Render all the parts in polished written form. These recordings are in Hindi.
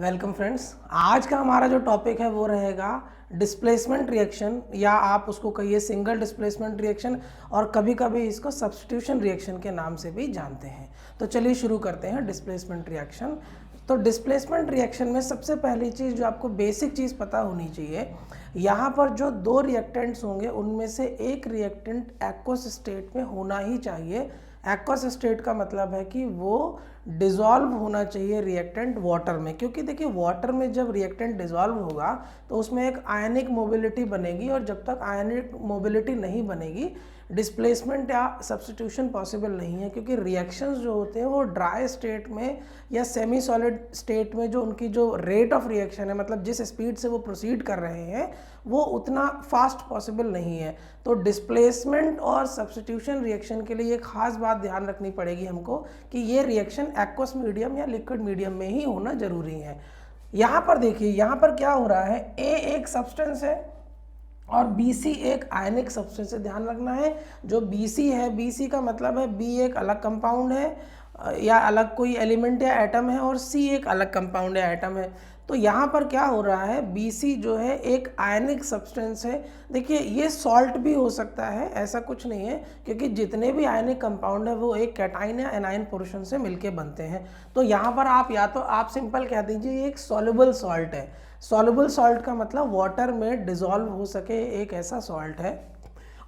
Welcome friends. आज का हमारा जो टॉपिक है वो रहेगा डिस्प्लेसमेंट रिएक्शन, या आप उसको कहिए सिंगल डिस्प्लेसमेंट रिएक्शन, और कभी कभी इसको सब्स्टिट्यूशन रिएक्शन के नाम से भी जानते हैं। तो चलिए शुरू करते हैं डिस्प्लेसमेंट रिएक्शन। तो डिस्प्लेसमेंट रिएक्शन में सबसे पहली चीज़ जो आपको बेसिक चीज़ पता होनी चाहिए, यहाँ पर जो दो रिएक्टेंट्स होंगे उनमें से एक रिएक्टेंट एक्वस स्टेट में होना ही चाहिए। एक्वस स्टेट का मतलब है कि वो डिज़ोल्व होना चाहिए रिएक्टेंट वाटर में, क्योंकि देखिए वाटर में जब रिएक्टेंट डिज़ोल्व होगा तो उसमें एक आयनिक मोबिलिटी बनेगी, और जब तक आयनिक मोबिलिटी नहीं बनेगी डिस्प्लेसमेंट या सब्स्टिट्यूशन पॉसिबल नहीं है। क्योंकि रिएक्शंस जो होते हैं वो ड्राई स्टेट में या सेमी सॉलिड स्टेट में जो उनकी जो रेट ऑफ रिएक्शन है, मतलब जिस स्पीड से वो प्रोसीड कर रहे हैं, वो उतना फास्ट पॉसिबल नहीं है। तो डिस्प्लेसमेंट और सब्स्टिट्यूशन रिएक्शन के लिए एक खास बात ध्यान रखनी पड़ेगी हमको कि ये रिएक्शन एक्वस मीडियम या लिक्विड मीडियम में ही होना जरूरी है। यहाँ पर देखिए, यहाँ पर क्या हो रहा है, ए एक सब्सटेंस है और BC एक आयनिक सब्सटेंस से ध्यान रखना है। जो BC है, BC का मतलब है B एक अलग कंपाउंड है या अलग कोई एलिमेंट या एटम है, और C एक अलग कंपाउंड या एटम है। तो यहाँ पर क्या हो रहा है, BC जो है एक आयनिक सब्सटेंस है। देखिए ये सॉल्ट भी हो सकता है, ऐसा कुछ नहीं है, क्योंकि जितने भी आयनिक कंपाउंड है वो एक कैटाइन या एनाइन पोर्शन से मिलके बनते हैं। तो यहाँ पर आप या तो आप सिंपल कह दीजिए ये एक सॉल्युबल सॉल्ट है। सॉल्युबल सॉल्ट का मतलब वाटर में डिज़ोल्व हो सके एक ऐसा सॉल्ट है।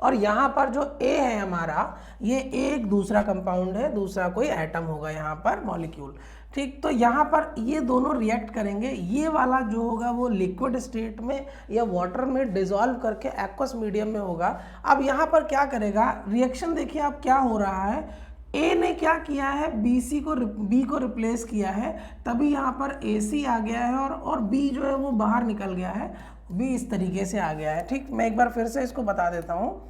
और यहाँ पर जो A है हमारा, ये एक दूसरा कंपाउंड है, दूसरा कोई एटम होगा यहाँ पर, मॉलिक्यूल। ठीक, तो यहाँ पर ये दोनों रिएक्ट करेंगे। ये वाला जो होगा वो लिक्विड स्टेट में या वाटर में डिज़ोल्व करके एक्वस मीडियम में होगा। अब यहाँ पर क्या करेगा रिएक्शन, देखिए अब क्या हो रहा है, ए ने क्या किया है, बी को रिप्लेस किया है, तभी यहाँ पर AC आ गया है, और बी जो है वो बाहर निकल गया है, बी इस तरीके से आ गया है। ठीक, मैं एक बार फिर से इसको बता देता हूँ,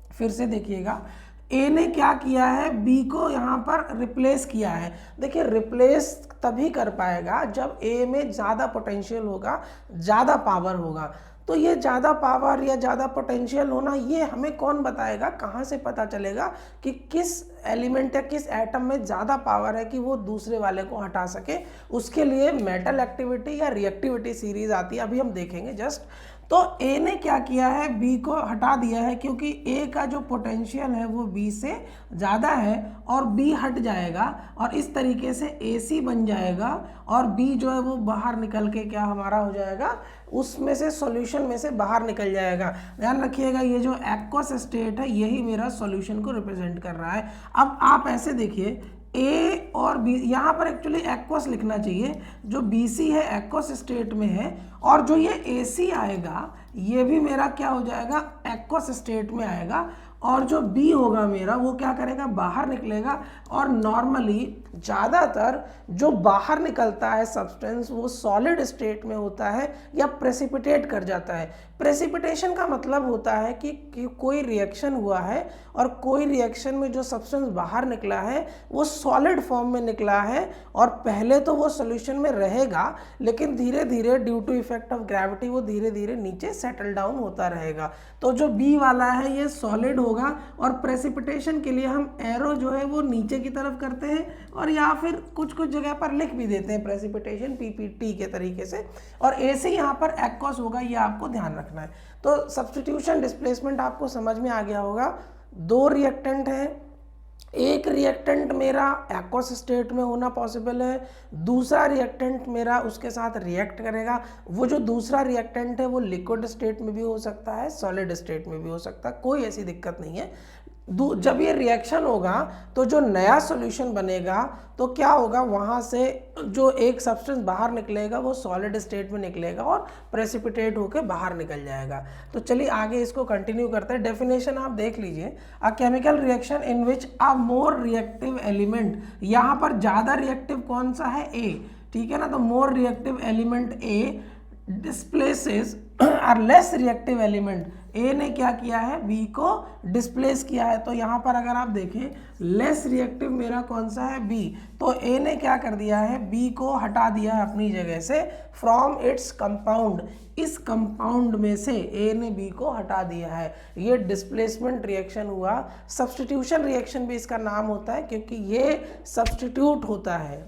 फिर से देखिएगा। ए ने क्या किया है, बी को यहाँ पर रिप्लेस किया है। देखिए रिप्लेस तभी कर पाएगा जब ए में ज़्यादा पोटेंशियल होगा, ज़्यादा पावर होगा। तो ये ज़्यादा पावर या ज़्यादा पोटेंशियल होना ये हमें कौन बताएगा, कहाँ से पता चलेगा कि किस एलिमेंट या किस एटम में ज़्यादा पावर है कि वो दूसरे वाले को हटा सके। उसके लिए मेटल एक्टिविटी या रिएक्टिविटी सीरीज आती है, अभी हम देखेंगे जस्ट। तो ए ने क्या किया है, बी को हटा दिया है, क्योंकि ए का जो पोटेंशियल है वो बी से ज़्यादा है, और बी हट जाएगा और इस तरीके से AC बन जाएगा, और बी जो है वो बाहर निकल के क्या हमारा हो जाएगा, उसमें से सॉल्यूशन में से बाहर निकल जाएगा। ध्यान रखिएगा ये जो एक्वस स्टेट है यही मेरा सॉल्यूशन को रिप्रेजेंट कर रहा है। अब आप ऐसे देखिए A और B, यहाँ पर एक्चुअली एक्वस लिखना चाहिए। जो BC है एक्वस स्टेट में है, और जो ये AC आएगा ये भी मेरा क्या हो जाएगा, एक्वस स्टेट में आएगा, और जो B होगा मेरा वो क्या करेगा, बाहर निकलेगा। और नॉर्मली ज़्यादातर जो बाहर निकलता है सब्सटेंस वो सॉलिड स्टेट में होता है या प्रेसिपिटेट कर जाता है। प्रेसिपिटेशन का मतलब होता है कि कोई रिएक्शन हुआ है और कोई रिएक्शन में जो सब्सटेंस बाहर निकला है वो सॉलिड फॉर्म में निकला है, और पहले तो वो सॉल्यूशन में रहेगा, लेकिन धीरे धीरे due to effect of gravity वो धीरे धीरे नीचे सेटल डाउन होता रहेगा। तो जो B वाला है ये सॉलिड होगा, और प्रेसिपिटेशन के लिए हम एरो जो है वो नीचे की तरफ करते हैं, और या फिर कुछ कुछ जगह पर लिख भी देते हैं प्रेसिपिटेशन PPT के तरीके से, और AC यहाँ पर एक्वस होगा, ये आपको ध्यान रखना है। तो सब्स्टिट्यूशन डिस्प्लेसमेंट आपको समझ में आ गया होगा। दो रिएक्टेंट हैं, एक रिएक्टेंट मेरा एक्वस स्टेट में होना पॉसिबल है, दूसरा रिएक्टेंट मेरा उसके साथ रिएक्ट करेगा। वो जो दूसरा रिएक्टेंट है वो लिक्विड स्टेट में भी हो सकता है, सॉलिड स्टेट में भी हो सकता है, कोई ऐसी दिक्कत नहीं है। जब ये रिएक्शन होगा तो जो नया सॉल्यूशन बनेगा तो क्या होगा, वहाँ से जो एक सब्सटेंस बाहर निकलेगा वो सॉलिड स्टेट में निकलेगा और प्रेसिपिटेट होकर बाहर निकल जाएगा। तो चलिए आगे इसको कंटिन्यू करते हैं। डेफिनेशन आप देख लीजिए, a chemical reaction in which a more reactive element, यहाँ पर ज़्यादा रिएक्टिव कौन सा है, A, ठीक है ना। तो more reactive element A displaces और लेस रिएक्टिव एलिमेंट, A ने क्या किया है, B को डिस्प्लेस किया है। तो यहाँ पर अगर आप देखें लेस रिएक्टिव मेरा कौन सा है, B, तो A ने क्या कर दिया है, B को हटा दिया है अपनी जगह से, फ्रॉम इट्स कंपाउंड, इस कंपाउंड में से A ने B को हटा दिया है। ये डिस्प्लेसमेंट रिएक्शन हुआ। सब्स्टिट्यूशन रिएक्शन भी इसका नाम होता है, क्योंकि ये सब्स्टिट्यूट होता है।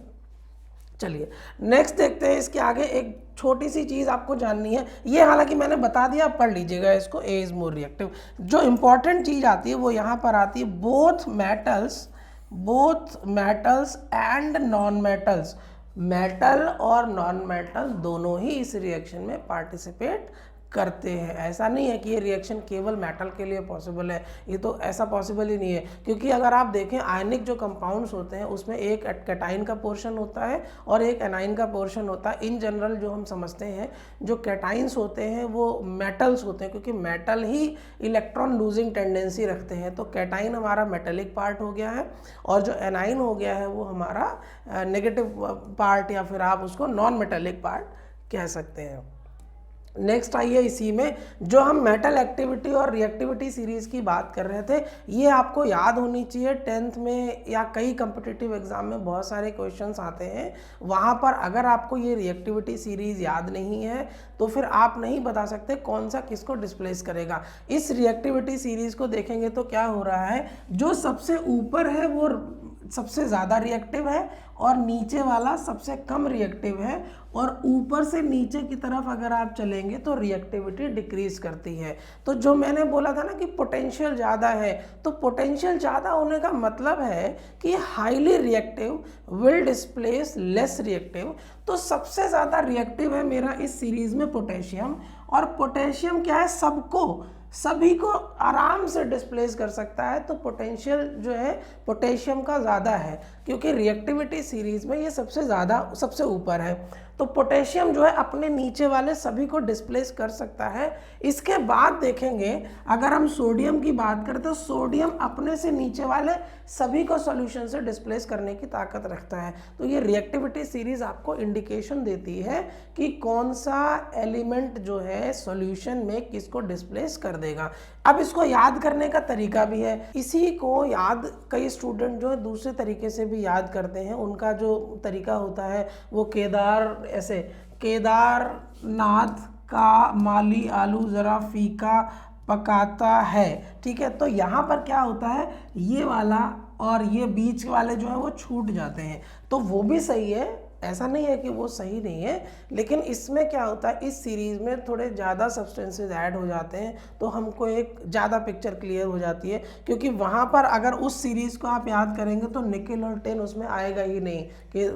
चलिए नेक्स्ट देखते हैं। इसके आगे एक छोटी सी चीज़ आपको जाननी है, ये हालांकि मैंने बता दिया, आप पढ़ लीजिएगा इसको। A is more reactive. जो इंपॉर्टेंट चीज़ आती है वो यहाँ पर आती है, both metals and non metals. Metal और नॉन मेटल दोनों ही इस रिएक्शन में पार्टिसिपेट करते हैं। ऐसा नहीं है कि ये रिएक्शन केवल मेटल के लिए पॉसिबल है, ये तो ऐसा पॉसिबल ही नहीं है। क्योंकि अगर आप देखें आयनिक जो कंपाउंड्स होते हैं उसमें एक कैटाइन का पोर्शन होता है और एक एनाइन का पोर्शन होता है। इन जनरल जो हम समझते हैं जो कैटाइंस होते हैं वो मेटल्स होते हैं, क्योंकि मेटल ही इलेक्ट्रॉन लूजिंग टेंडेंसी रखते हैं। तो कैटाइन हमारा मेटेलिक पार्ट हो गया है और जो एनाइन हो गया है वो हमारा नेगेटिव पार्ट, या फिर आप उसको नॉन मेटेलिक पार्ट कह सकते हैं। नेक्स्ट आइए, इसी में जो हम मेटल एक्टिविटी और रिएक्टिविटी सीरीज की बात कर रहे थे, ये आपको याद होनी चाहिए। 10th में या कई कॉम्पिटिटिव एग्जाम में बहुत सारे क्वेश्चंस आते हैं, वहाँ पर अगर आपको ये रिएक्टिविटी सीरीज याद नहीं है तो फिर आप नहीं बता सकते कौन सा किसको डिस्प्लेस करेगा। इस रिएक्टिविटी सीरीज को देखेंगे तो क्या हो रहा है, जो सबसे ऊपर है वो सबसे ज़्यादा रिएक्टिव है और नीचे वाला सबसे कम रिएक्टिव है, और ऊपर से नीचे की तरफ अगर आप चलेंगे तो रिएक्टिविटी डिक्रीज करती है। तो जो मैंने बोला था ना कि पोटेंशियल ज़्यादा है, तो पोटेंशियल ज़्यादा होने का मतलब है कि highly reactive will displace less reactive. तो सबसे ज़्यादा रिएक्टिव है मेरा इस सीरीज में पोटेशियम, और पोटेशियम क्या है, सभी को आराम से डिस्प्लेस कर सकता है। तो पोटेंशियल जो है पोटेशियम का ज़्यादा है, क्योंकि रिएक्टिविटी सीरीज में ये सबसे ऊपर है। तो पोटेशियम जो है अपने नीचे वाले सभी को डिस्प्लेस कर सकता है। इसके बाद देखेंगे अगर हम सोडियम की बात करें तो सोडियम अपने से नीचे वाले सभी को सॉल्यूशन से डिस्प्लेस करने की ताकत रखता है। तो ये रिएक्टिविटी सीरीज आपको इंडिकेशन देती है कि कौन सा एलिमेंट जो है सॉल्यूशन में किसको डिस्प्लेस कर देगा। अब इसको याद करने का तरीका भी है, इसी को याद कई स्टूडेंट जो है दूसरे तरीके से भी याद करते हैं। उनका जो तरीका होता है वो केदारनाथ का माली आलू ज़रा फीका पकाता है, ठीक है। तो यहाँ पर क्या होता है, ये वाला और ये बीच वाले जो है वो छूट जाते हैं, तो वो भी सही है, ऐसा नहीं है कि वो सही नहीं है। लेकिन इसमें क्या होता है, इस सीरीज़ में थोड़े ज़्यादा सब्सटेंसेस ऐड हो जाते हैं, तो हमको एक ज़्यादा पिक्चर क्लियर हो जाती है। क्योंकि वहाँ पर अगर उस सीरीज़ को आप याद करेंगे तो निकेल और टिन उसमें आएगा ही नहीं कि,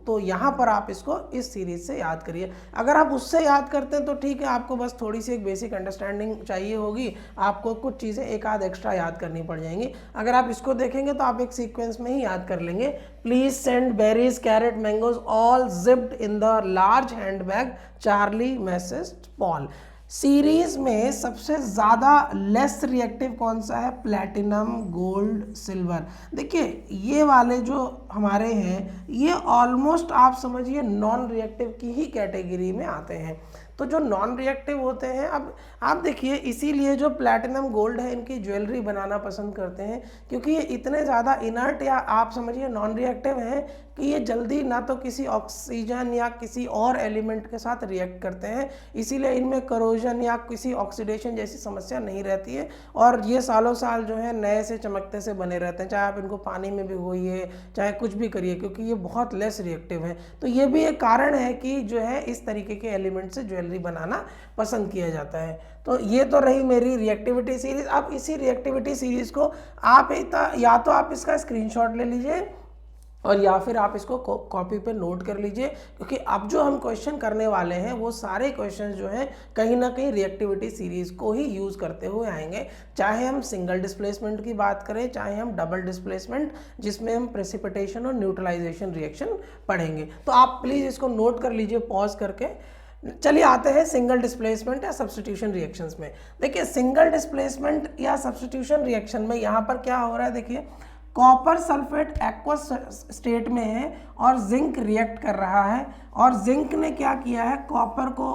तो यहाँ पर आप इसको इस सीरीज़ से याद करिए। अगर आप उससे याद करते हैं तो ठीक है, आपको बस थोड़ी सी एक बेसिक अंडरस्टैंडिंग चाहिए होगी, आपको कुछ चीज़ें एक आध एक्स्ट्रा याद करनी पड़ जाएंगी। अगर आप इसको देखेंगे तो आप एक सीक्वेंस में ही याद कर लेंगे। Please send berries carrot mangoes all zipped in the large handbag, Charlie message Paul. Series में सबसे ज़्यादा लेस रिएक्टिव कौन सा है, प्लैटिनम गोल्ड सिल्वर। देखिए ये वाले जो हमारे हैं ये ऑलमोस्ट आप समझिए नॉन रिएक्टिव की ही कैटेगरी में आते हैं। तो जो नॉन रिएक्टिव होते हैं, अब आप देखिए इसीलिए जो प्लैटिनम गोल्ड है इनकी ज्वेलरी बनाना पसंद करते हैं, क्योंकि ये इतने ज़्यादा इनर्ट या आप समझिए नॉन रिएक्टिव हैं कि ये जल्दी ना तो किसी ऑक्सीजन या किसी और एलिमेंट के साथ रिएक्ट करते हैं, इसीलिए इनमें करोजन या किसी ऑक्सीडेशन जैसी समस्या नहीं रहती है, और ये सालों साल जो है नए से चमकते से बने रहते हैं, चाहे आप इनको पानी में भिगोइए चाहे कुछ भी करिए, क्योंकि ये बहुत लेस रिएक्टिव है। तो ये भी एक कारण है कि जो है इस तरीके के एलिमेंट से ज्वेलरी बनाना पसंद किया जाता है। तो ये तो रही मेरी रिएक्टिविटी सीरीज। अब इसी रिएक्टिविटी सीरीज को आप या तो आप इसका स्क्रीनशॉट ले लीजिए और या फिर आप इसको कॉपी पे नोट कर लीजिए, क्योंकि अब जो हम क्वेश्चन करने वाले हैं वो सारे क्वेश्चन जो हैं कहीं ना कहीं रिएक्टिविटी सीरीज को ही यूज़ करते हुए आएंगे। चाहे हम सिंगल डिस्प्लेसमेंट की बात करें, चाहे हम डबल डिस्प्लेसमेंट जिसमें हम प्रेसिपिटेशन और न्यूट्रलाइजेशन रिएक्शन पढ़ेंगे। तो आप प्लीज़ इसको नोट कर लीजिए पॉज करके। चलिए आते हैं सिंगल डिस्प्लेसमेंट या सब्स्टिट्यूशन रिएक्शंस में। देखिए सिंगल डिस्प्लेसमेंट या सब्स्टिट्यूशन रिएक्शन में यहाँ पर क्या हो रहा है, देखिए कॉपर सल्फेट एक्वस स्टेट में है और जिंक रिएक्ट कर रहा है, और जिंक ने क्या किया है, कॉपर को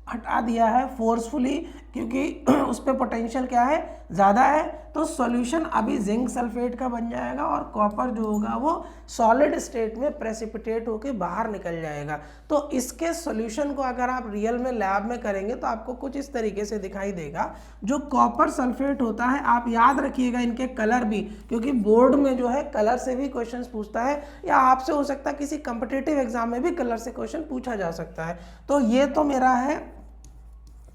हटा दिया है फोर्सफुली क्योंकि उस पर पोटेंशियल क्या है, ज़्यादा है। तो सॉल्यूशन अभी जिंक सल्फेट का बन जाएगा और कॉपर जो होगा वो सॉलिड स्टेट में प्रेसिपिटेट होके बाहर निकल जाएगा। तो इसके सॉल्यूशन को अगर आप रियल में लैब में करेंगे तो आपको कुछ इस तरीके से दिखाई देगा। जो कॉपर सल्फेट होता है, आप याद रखिएगा इनके कलर भी, क्योंकि बोर्ड में जो है कलर से भी क्वेश्चन पूछता है, या आपसे हो सकता है किसी कंपिटिटिव एग्जाम में भी कलर से क्वेश्चन पूछा जा सकता है। तो ये तो मेरा है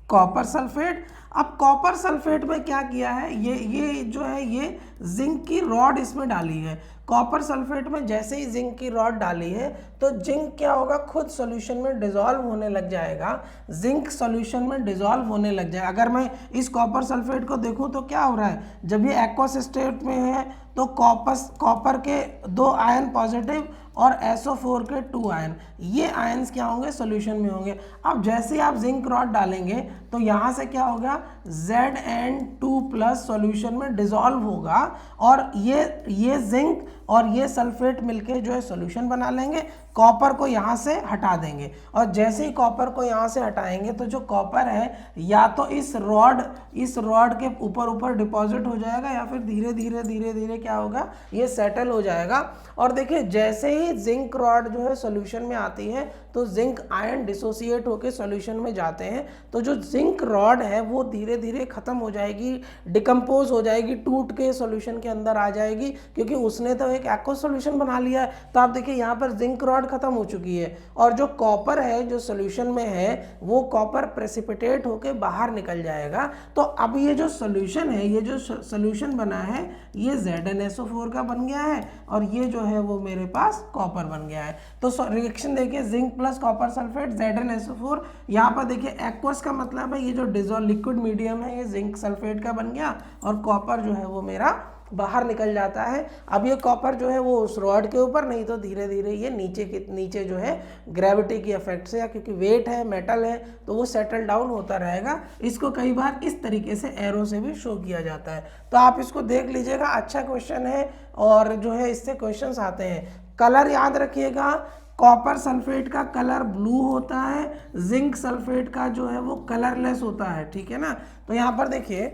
कॉपर सल्फेट। अब कॉपर सल्फेट में क्या किया है, ये जो है ये जिंक की रॉड इसमें डाली है। कॉपर सल्फेट में जैसे ही जिंक की रॉड डाली है तो जिंक क्या होगा, खुद सॉल्यूशन में डिसॉल्व होने लग जाएगा। जिंक सॉल्यूशन में डिसॉल्व होने लग जाएगा। अगर मैं इस कॉपर सल्फेट को देखूं तो क्या हो रहा है, जब ये एक्वस स्टेट में है तो कॉपर के 2 आयन पॉजिटिव और SO4 के 2 आयन, ये आयन्स क्या होंगे, सॉल्यूशन में होंगे। अब जैसे ही आप जिंक रॉड डालेंगे तो यहाँ से क्या होगा, Zn2+ सॉल्यूशन में डिसॉल्व होगा और ये जिंक और ये सल्फेट मिलके जो है सॉल्यूशन बना लेंगे। कॉपर को यहाँ से हटा देंगे और जैसे ही कॉपर को यहाँ से हटाएंगे तो जो कॉपर है या तो इस रॉड के ऊपर डिपॉजिट हो जाएगा या फिर धीरे धीरे क्या होगा, ये सेटल हो जाएगा। और देखिए जैसे ही जिंक रॉड जो है सॉल्यूशन में आती है तो जिंक आयन डिसोसिएट होकर सॉल्यूशन में जाते हैं। तो जो जिंक रॉड है वो धीरे धीरे खत्म हो जाएगी, डिकम्पोज हो जाएगी, टूट के सॉल्यूशन के अंदर आ जाएगी, क्योंकि उसने तो एक एक्वस सॉल्यूशन बना लिया है। तो आप देखिए यहाँ पर जिंक रॉड खत्म हो चुकी है और जो कॉपर है जो सॉल्यूशन में है वो कॉपर प्रेसिपिटेट होके बाहर निकल जाएगा। तो अब ये जो सॉल्यूशन है, ये जो सॉल्यूशन बना है ये ZnSO4 का बन गया है और ये जो है वो मेरे पास कॉपर बन गया है। तो रिएक्शन देखिए zinc plus copper sulphate ZnSO4। यहाँ पर देखिए एक्वस का मतलब है ये जो डिसॉल्व लिक्विड मीडियम है ये जिंक सल्फेट का बन गया और कॉपर जो है वो मेरा बाहर निकल जाता है। अब ये कॉपर जो है वो उस रॉड के ऊपर, नहीं तो धीरे धीरे ये नीचे जो है ग्रेविटी की इफेक्ट से, या क्योंकि वेट है, मेटल है, तो वो सेटल डाउन होता रहेगा। इसको कई बार इस तरीके से एरो से भी शो किया जाता है। तो आप इसको देख लीजिएगा, अच्छा क्वेश्चन है और जो है इससे क्वेश्चंस आते हैं। कलर याद रखिएगा, कॉपर सल्फेट का कलर ब्लू होता है, जिंक सल्फेट का जो है वो कलरलेस होता है, ठीक है ना। तो यहाँ पर देखिए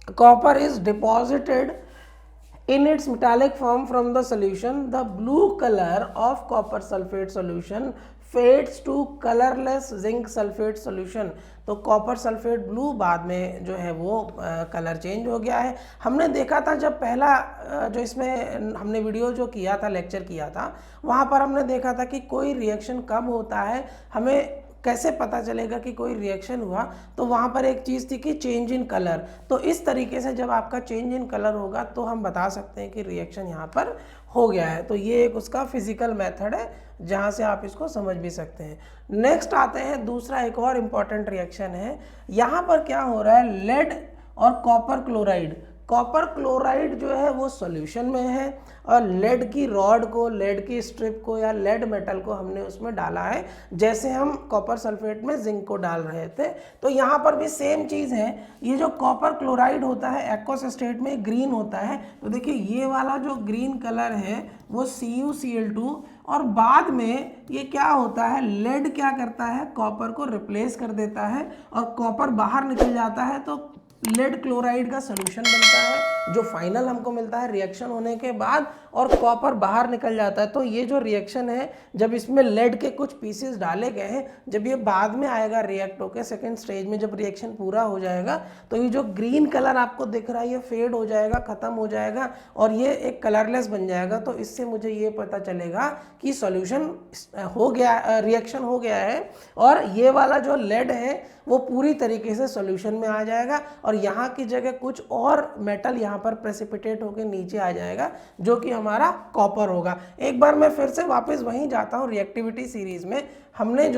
copper is deposited in its metallic form from the solution, the blue color of copper sulfate solution fades to colorless zinc sulfate solution। तो कॉपर सल्फेट ब्लू बाद में जो है वो कलर चेंज हो गया है। हमने देखा था जब पहला जो इसमें हमने वीडियो जो किया था, लेक्चर किया था, वहाँ पर हमने देखा था कि कोई रिएक्शन कब होता है, हमें कैसे पता चलेगा कि कोई रिएक्शन हुआ। तो वहाँ पर एक चीज़ थी कि चेंज इन कलर। तो इस तरीके से जब आपका चेंज इन कलर होगा तो हम बता सकते हैं कि रिएक्शन यहाँ पर हो गया है। तो ये एक उसका फिजिकल मेथड है जहाँ से आप इसको समझ भी सकते हैं। नेक्स्ट आते हैं, दूसरा एक और इम्पॉर्टेंट रिएक्शन है। यहाँ पर क्या हो रहा है, लेड और कॉपर क्लोराइड। कॉपर क्लोराइड जो है वो सॉल्यूशन में है और लेड की रॉड को, लेड की स्ट्रिप को या लेड मेटल को हमने उसमें डाला है, जैसे हम कॉपर सल्फेट में जिंक को डाल रहे थे। तो यहाँ पर भी सेम चीज़ है। ये जो कॉपर क्लोराइड होता है एक्वस स्टेट में ग्रीन होता है। तो देखिए ये वाला जो ग्रीन कलर है वो CuCl2, और बाद में ये क्या होता है, लेड क्या करता है, कॉपर को रिप्लेस कर देता है और कॉपर बाहर निकल जाता है। तो लेड क्लोराइड का सॉल्यूशन बनता है जो फाइनल हमको मिलता है रिएक्शन होने के बाद, और कॉपर बाहर निकल जाता है। तो ये जो रिएक्शन है, जब इसमें लेड के कुछ पीसेस डाले गए हैं, जब ये बाद में आएगा रिएक्ट होकर सेकेंड स्टेज में, जब रिएक्शन पूरा हो जाएगा तो ये जो ग्रीन कलर आपको दिख रहा है ये फेड हो जाएगा, ख़त्म हो जाएगा और ये एक कलरलेस बन जाएगा। तो इससे मुझे ये पता चलेगा कि सॉल्यूशन हो गया, रिएक्शन हो गया है, और ये वाला जो लेड है वो पूरी तरीके से सॉल्यूशन में आ जाएगा और यहाँ की जगह कुछ और मेटल यहाँ पर प्रेसिपिटेट होकर नीचे आ जाएगा जो कि हमारा कॉपर होगा। एक बार मैं फिर से वापस वहीं जाता हूँ, रिएक्टिविटी सीरीज में हमने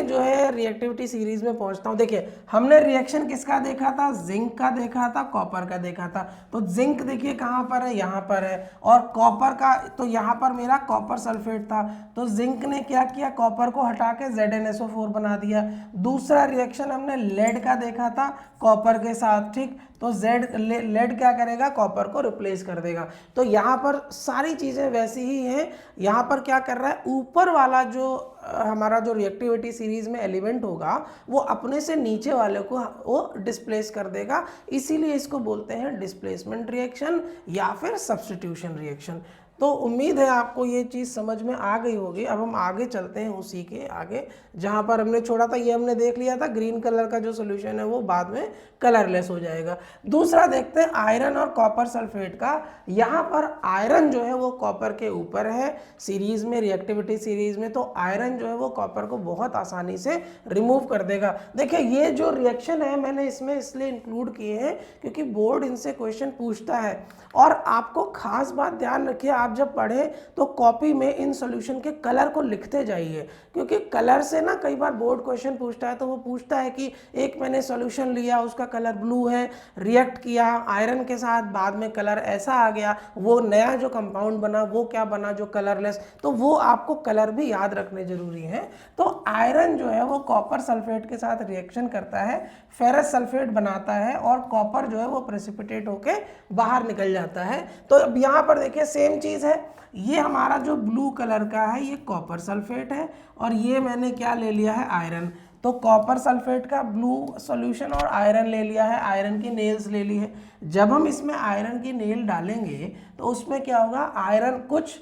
जो है रिएक्टिविटी सीरीज में पहुंचता हूं। देखिए हमने रिएक्शन किसका देखा था, जिंक का देखा था, कॉपर का देखा था। तो जिंक देखिए कहां पर है, यहां पर है, और कॉपर का तो यहां पर मेरा कॉपर सल्फेट था। तो जिंक ने क्या किया, कॉपर को हटा के ZnSO4 बना दिया। दूसरा रिएक्शन हमने लेड का देखा था कॉपर के साथ, ठीक। तो लेड क्या करेगा, कॉपर को रिप्लेस कर देगा। तो यहाँ पर सारी चीज़ें वैसी ही हैं। यहाँ पर क्या कर रहा है, ऊपर वाला जो हमारा जो रिएक्टिविटी सीरीज में एलिमेंट होगा वो अपने से नीचे वाले को वो डिस्प्लेस कर देगा, इसीलिए इसको बोलते हैं डिस्प्लेसमेंट रिएक्शन या फिर सब्स्टिट्यूशन रिएक्शन। तो उम्मीद है आपको ये चीज़ समझ में आ गई होगी। अब हम आगे चलते हैं उसी के आगे जहाँ पर हमने छोड़ा था। ये हमने देख लिया था ग्रीन कलर का जो सोल्यूशन है वो बाद में कलरलेस हो जाएगा। दूसरा देखते हैं आयरन और कॉपर सल्फेट का। यहाँ पर आयरन जो है वो कॉपर के ऊपर है सीरीज में, रिएक्टिविटी सीरीज में, तो आयरन जो है वो कॉपर को बहुत आसानी से रिमूव कर देगा। देखिए ये जो रिएक्शन है मैंने इसमें इसलिए इंक्लूड किए हैं क्योंकि बोर्ड इनसे क्वेश्चन पूछता है। और आपको खास बात ध्यान रखिए, आप जब पढ़ें तो कॉपी में इन सॉल्यूशन के कलर को लिखते जाइए, क्योंकि कलर से ना कई बार बोर्ड क्वेश्चन पूछता है तो वो पूछता है कि एक मैंने सॉल्यूशन लिया उसका कलर ब्लू है, रिएक्ट किया आयरन के साथ, बाद में कलर ऐसा आ गया, वो नया जो कंपाउंड बना वो क्या बना, जो कलरलेस। तो वो आपको कलर भी याद रखने जरूरी है। तो आयरन जो है वो कॉपर सल्फेट के साथ रिएक्शन करता है, फेरस सल्फेट बनाता है और कॉपर जो है वो प्रेसिपिटेट होके बाहर निकल जाता है। तो अब यहाँ पर देखिए सेम चीज़ है, ये हमारा जो ब्लू कलर का है ये कॉपर सल्फेट है और ये मैंने क्या ले लिया है, आयरन। तो कॉपर सल्फेट का ब्लू सॉल्यूशन और आयरन ले लिया है, आयरन की नेल्स ले ली है। जब हम इसमें आयरन की नेल डालेंगे तो उसमें क्या होगा, आयरन कुछ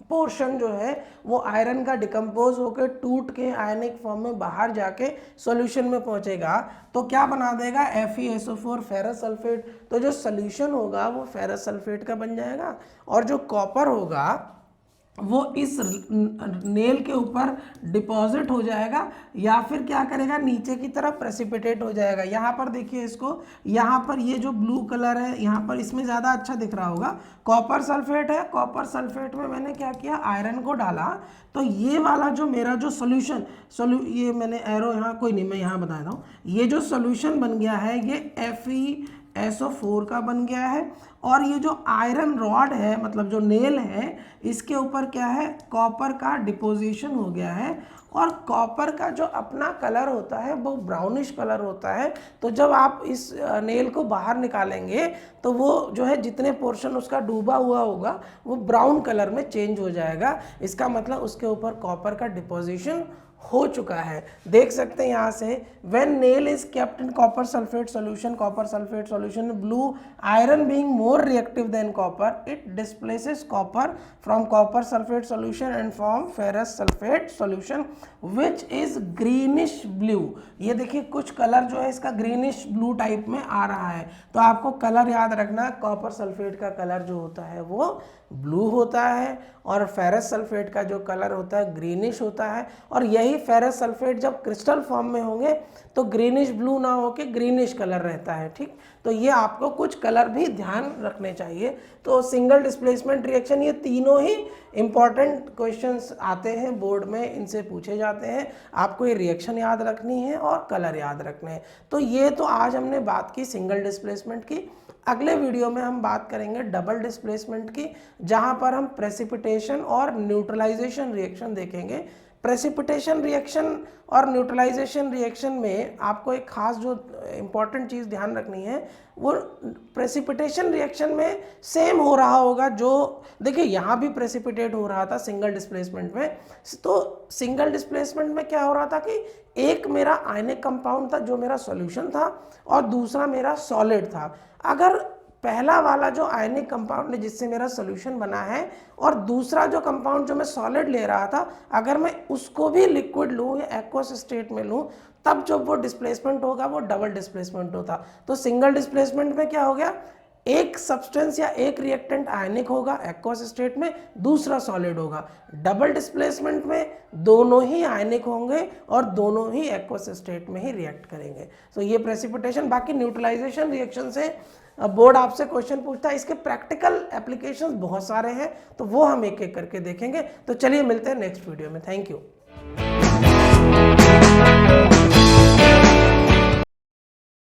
पोर्शन जो है वो आयरन का डिकम्पोज होकर टूट के आयनिक फॉर्म में बाहर जाके सॉल्यूशन में पहुंचेगा। तो क्या बना देगा, FeSO4 फेरस सल्फेट। तो जो सॉल्यूशन होगा वो फेरस सल्फेट का बन जाएगा और जो कॉपर होगा वो इस नेल के ऊपर डिपॉजिट हो जाएगा या फिर क्या करेगा, नीचे की तरफ प्रेसिपिटेट हो जाएगा। यहाँ पर देखिए इसको, यहाँ पर ये जो ब्लू कलर है यहाँ पर इसमें ज़्यादा अच्छा दिख रहा होगा, कॉपर सल्फेट है। कॉपर सल्फेट में मैंने क्या किया, आयरन को डाला। तो ये वाला जो मेरा जो सोल्यूशन ये मैंने एरो यहाँ, कोई नहीं मैं यहाँ बता देता हूँ, ये जो सोल्यूशन बन गया है ये FeSO4 का बन गया है और ये जो आयरन रॉड है मतलब जो नेल है इसके ऊपर क्या है, कॉपर का डिपोजिशन हो गया है और कॉपर का जो अपना कलर होता है वो ब्राउनिश कलर होता है। तो जब आप इस नेल को बाहर निकालेंगे तो वो जो है जितने पोर्शन उसका डूबा हुआ होगा वो ब्राउन कलर में चेंज हो जाएगा। इसका मतलब उसके ऊपर कॉपर का डिपोजिशन हो चुका है। देख सकते हैं यहाँ से, when nail is kept in copper sulfate solution blue, iron being more reactive than copper, it displaces copper from copper sulfate solution and form ferrous sulfate solution which is greenish blue। ये देखिए कुछ कलर जो है इसका ग्रीनिश ब्लू टाइप में आ रहा है। तो आपको कलर याद रखना, कॉपर सल्फेट का कलर जो होता है वो ब्लू होता है और फेरस सल्फेट का जो कलर होता है ग्रीनिश होता है। और यही फेरस सल्फेट जब क्रिस्टल फॉर्म में होंगे तो ग्रीनिश ब्लू ना होके ग्रीनिश कलर रहता है, ठीक। तो ये आपको कुछ कलर भी ध्यान रखने चाहिए। तो सिंगल डिस्प्लेसमेंट रिएक्शन, ये तीनों ही इंपॉर्टेंट क्वेश्चंस आते हैं बोर्ड में, इनसे पूछे जाते हैं। आपको ये रिएक्शन याद रखनी है और कलर याद रखने हैं। तो ये तो आज हमने बात की सिंगल डिस्प्लेसमेंट की। अगले वीडियो में हम बात करेंगे डबल डिस्प्लेसमेंट की, जहां पर हम प्रेसिपिटेशन और न्यूट्रलाइजेशन रिएक्शन देखेंगे। प्रेसिपिटेशन रिएक्शन और न्यूट्रलाइजेशन रिएक्शन में आपको एक खास जो इम्पॉर्टेंट चीज़ ध्यान रखनी है, वो प्रेसिपिटेशन रिएक्शन में सेम हो रहा होगा। जो देखिए यहाँ भी प्रेसिपिटेट हो रहा था सिंगल डिस्प्लेसमेंट में। तो सिंगल डिस्प्लेसमेंट में क्या हो रहा था कि एक मेरा आयनिक कंपाउंड था जो मेरा सॉल्यूशन था और दूसरा मेरा सॉलिड था। अगर पहला वाला जो आयनिक कंपाउंड है जिससे मेरा सॉल्यूशन बना है और दूसरा जो कंपाउंड जो मैं सॉलिड ले रहा था, अगर मैं उसको भी लिक्विड लूँ या एक्वस स्टेट में लूँ, तब जब वो डिस्प्लेसमेंट होगा वो डबल डिस्प्लेसमेंट होता। तो सिंगल डिस्प्लेसमेंट में क्या हो गया, एक सब्सटेंस या एक रिएक्टेंट आयनिक होगा एक्वस स्टेट में, दूसरा सॉलिड होगा। डबल डिस्प्लेसमेंट में दोनों ही आयनिक होंगे और दोनों ही एक्वस स्टेट में ही रिएक्ट करेंगे। तो ये प्रेसिपिटेशन। बाकी न्यूट्रलाइजेशन रिएक्शन से बोर्ड आपसे क्वेश्चन पूछता है, इसके प्रैक्टिकल एप्लीकेशंस बहुत सारे हैं तो वो हम एक एक करके देखेंगे। तो चलिए मिलते हैं नेक्स्ट वीडियो में। Thank you.